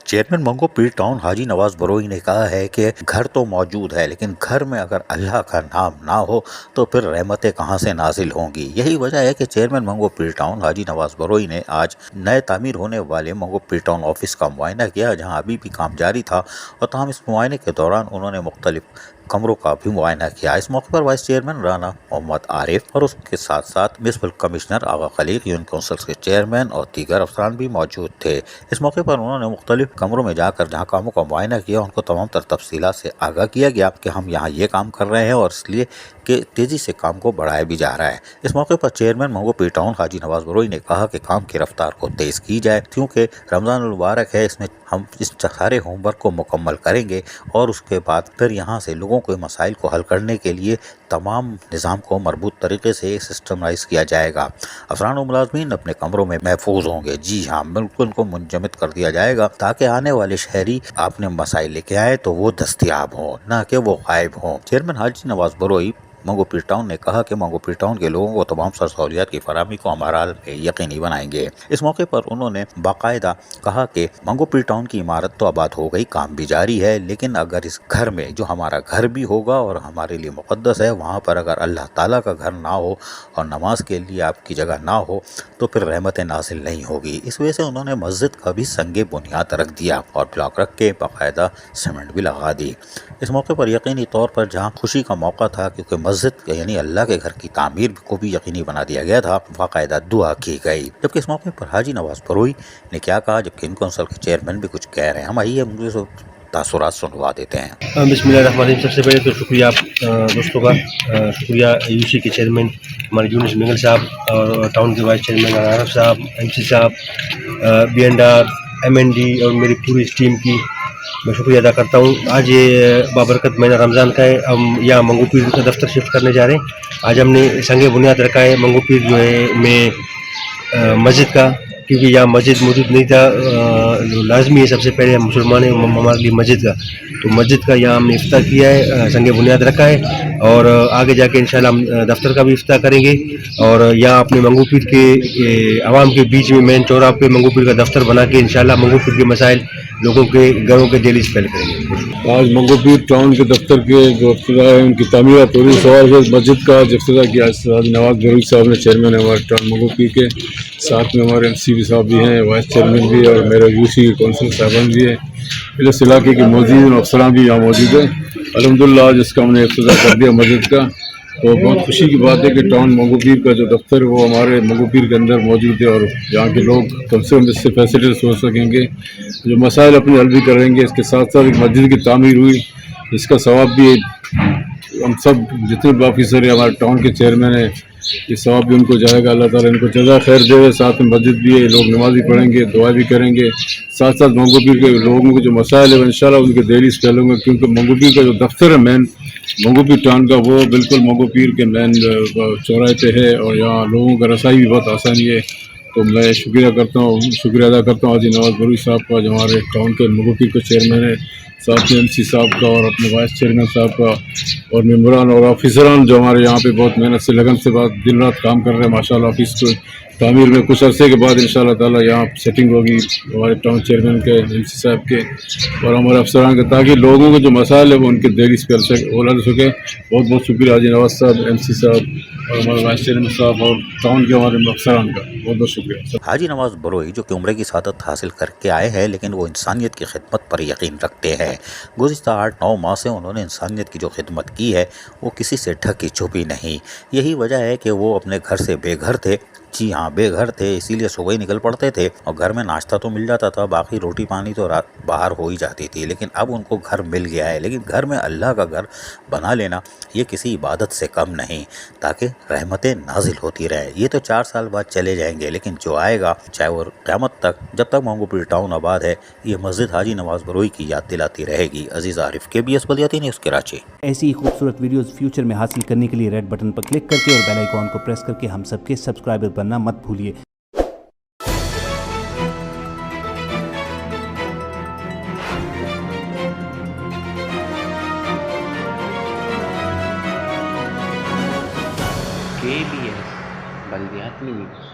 Chairman منگو پیر town حاجی نواز بروئی نے کہا ہے کہ گھر تو موجود ہے لیکن گھر میں اگر اللہ کا نام نہ ہو تو پھر رحمتیں کہاں سے نازل ہوں گی۔ یہی وجہ ہے کہ چیئرمین منگو پیر ٹاؤن حاجی نواز بروئی نے آج نئے تعمیر ہونے والے منگو پیر ٹاؤن آفس کا معائنہ کیا، جہاں ابھی بھی کام جاری تھا، اور تاہم اس معائنے کے دوران انہوں نے مختلف کمروں کا بھی معائنہ کیا۔ اس موقع پر وائس چیئرمین رانا محمد عارف اور اس کے ساتھ ساتھ میونسپل کمشنر آغا خلیق، یونین کونسل کے چیئرمین اور دیگر افسران بھی موجود تھے۔ اس موقع پر انہوں نے مختلف کمروں میں جا کر جہاں کاموں کا معائنہ کیا، ان کو تمام تر تفصیلات سے آگاہ کیا گیا کہ ہم یہاں یہ کام کر رہے ہیں اور اس لیے کہ تیزی سے کام کو بڑھایا بھی جا رہا ہے۔ اس موقع پر چیئرمین منگو پیر ٹاؤن حاجی نواز بروئی نے کہا کہ کام کی رفتار کو تیز کی جائے، کیونکہ رمضان المبارک ہے، اس میں ہم اس سارے ہوم ورک کو مکمل کریں گے اور اس کے بعد پھر یہاں سے لوگوں کے مسائل کو حل کرنے کے لیے تمام نظام کو مربوط طریقے سے سسٹمائز کیا جائے گا۔ افسران و ملازمین اپنے کمروں میں محفوظ ہوں گے۔ جی ہاں، بالکل ان کو منجمد کر دیا جائے گا تاکہ آنے والے شہری اپنے مسائل لے کے آئے تو وہ دستیاب ہوں، نہ کہ وہ غائب ہوں۔ چیئرمین حاجی نواز بروئی منگو پیر ٹاؤن نے کہا کہ منگو پیر ٹاؤن کے لوگوں کو تمام سر سہولیات کی فراہمی کو ہمارا یقینی بنائیں گے۔ اس موقع پر انہوں نے باقاعدہ کہا کہ منگو پیر ٹاؤن کی عمارت تو آباد ہو گئی، کام بھی جاری ہے، لیکن اگر اس گھر میں جو ہمارا گھر بھی ہوگا اور ہمارے لیے مقدس ہے، وہاں پر اگر اللہ تعالیٰ کا گھر نہ ہو اور نماز کے لیے آپ کی جگہ نہ ہو تو پھر رحمتیں نازل نہیں ہوگی۔ اس وجہ سے انہوں نے مسجد کا بھی سنگ بنیاد رکھ دیا اور بلاک رکھ کے باقاعدہ سیمنٹ بھی لگا دی۔ اس موقع پر یقینی طور پر جہاں خوشی کا موقع تھا، کیونکہ مسجد یعنی اللہ کے گھر کی تعمیر کو بھی یقینی بنا دیا گیا تھا، باقاعدہ دعا کی گئی۔ جبکہ اس موقع پر حاجی نواز بروئی نے کیا کہا، جبکہ ان کونسل کے چیئرمین بھی کچھ کہہ رہے ہیں، ہم آئیے مجھے تاثرات سنوا دیتے ہیں۔ بسم اللہ الرحمن الرحیم۔ سب سے پہلے تو شکریہ دوستوں کا، شکریہ یو سی کے چیئرمین ہمارے یونس منگل صاحب اور ٹاؤن کے وائس چیئرمین عارف صاحب، ایم سی صاحب، B N Dar, M N D اور میری پوری اس ٹیم کی میں شکریہ ادا کرتا ہوں۔ آج یہ بابرکت مہینہ رمضان کا ہے، ہم یہاں منگو پیر کا دفتر شفٹ کرنے جا رہے ہیں۔ آج ہم نے سنگ بنیاد رکھا ہے منگو پیر جو ہے میں مسجد کا، کیونکہ یہاں مسجد موجود نہیں تھا۔ لازمی ہے سب سے پہلے ہم مسلمان ہیں، ہمارے لیے مسجد کا، تو مسجد کا یہاں ہم نے افتتاح کیا ہے، سنگ بنیاد رکھا ہے، اور آگے جا کے انشاءاللہ ہم دفتر کا بھی افتتاح کریں گے، اور یہاں اپنے منگو پیر کے عوام کے بیچ میں مین چوراہا پہ منگو پیر کا دفتر بنا کے انشاءاللہ منگو پیر کے مسائل لوگوں کے گھروں کے دہلیز پہ کریں گے۔ آج منگو پیر ٹاؤن کے دفتر کے جو افتتاح ہے ان کی تعمیرات پوری سوال ہے۔ مسجد کا جو افتتاح کیا حاجی نواز بروئی صاحب نے، چیئرمین ہمارے ٹاؤن منگو پیر کے، ساتھ میں ہمارے MC صاحب بھی ہیں، وائس چیئرمین بھی ہے، اور میرے UC کونسل صاحبان بھی ہیں، اس علاقے کے موجود افسران بھی یہاں موجود ہیں۔ الحمدللہ آج اس کا ہم نے افتتاح کر دیا مسجد کا، تو بہت خوشی کی بات ہے کہ ٹاؤن منگو پیر کا جو دفتر ہے وہ ہمارے منگو پیر کے اندر موجود ہے، اور یہاں کے لوگ کم سے کم اس سے فیسلٹیز ہو سکیں گے، جو مسائل اپنے حل بھی کریں گے۔ اس کے ساتھ ساتھ ایک مسجد کی تعمیر ہوئی، اس کا ثواب بھی ہم سب جتنے بھی آفیسر ہیں، ہمارے ٹاؤن کے چیئرمین ہیں، یہ ثواب بھی ان کو جائے گا، اللہ تعالیٰ ان کو جزا خیر دے۔ ساتھ میں مسجد بھی ہے، لوگ نماز بھی پڑھیں گے، دعا بھی کریں گے، ساتھ ساتھ منگو پیر کے لوگوں کے جو مسائل ہیں انشاءاللہ ان کے دہلیز پہ لوں گا، کیونکہ منگو پیر کا جو دفتر ہے مین منگو پیر ٹاؤن کا، وہ بالکل منگو پیر کے مین چوراہے پہ ہے، اور یہاں لوگوں کا رسائی بھی بہت آسانی ہے۔ تو میں شکریہ ادا کرتا ہوں حاجی نواز بروئی صاحب کا، جو ہمارے ٹاؤن کے منگو پیر کے چیئرمین ہے، ساتھ میں MC صاحب کا اور اپنے وائس چیئرمین صاحب کا، اور ممبران اور آفیسران جو ہمارے یہاں پہ بہت محنت سے لگن سے بعد دن رات کام کر رہے ہیں ماشاءاللہ۔ آفس کو تعمیر میں کچھ عرصے کے بعد انشاءاللہ تعالی یہاں سیٹنگ ہوگی ہمارے ٹاؤن چیئرمین کے، MC صاحب کے اور ہمارے افسران کے، تاکہ لوگوں کے جو مسائل ہیں وہ ان کے دہلیز پہ حل سکے۔ بہت بہت شکریہ حاجی نواز صاحب، MC صاحب اور ہمارے وائس چیئرمین صاحب اور ٹاؤن کے ہمارے افسران کا بہت بہت شکریہ۔ حاجی نواز بروئی جو کہ عمرے کی سعادت حاصل کر کے آئے ہیں، لیکن وہ انسانیت کی خدمت پر یقین رکھتے ہیں۔ گزشتہ 8-9 ماہ سے انہوں نے انسانیت کی جو خدمت کی ہے وہ کسی سے ڈھکی چھپی نہیں۔ یہی وجہ ہے کہ وہ اپنے گھر سے بے گھر تھے، جی ہاں بے گھر تھے، اسی لیے صبح ہی نکل پڑتے تھے، اور گھر میں ناشتہ تو مل جاتا تھا، باقی روٹی پانی تو رات باہر ہو ہی جاتی تھی، لیکن اب ان کو گھر مل گیا ہے۔ لیکن گھر میں اللہ کا گھر بنا لینا یہ کسی عبادت سے کم نہیں، تاکہ رحمتیں نازل ہوتی رہیں۔ یہ تو 4 سال بعد چلے جائیں گے، لیکن جو آئے گا چاہے وہ قیامت تک، جب تک منگو پیر ٹاؤن آباد ہے، یہ مسجد حاجی نواز بروئی کی یاد دلاتی رہے گی۔ عزیز عارف، KBS بلیاتی نیوز کراچی۔ ایسی ہی خوبصورت ویڈیوز فیوچر میں حاصل کرنے کے لیے ریڈ بٹن پر کلک کر کے اور بیل آئیکن کو پریس کر کے ہم سب کے سبسکرائبر بننا مت بھولیے۔ KBS بلدیاتی نیوز۔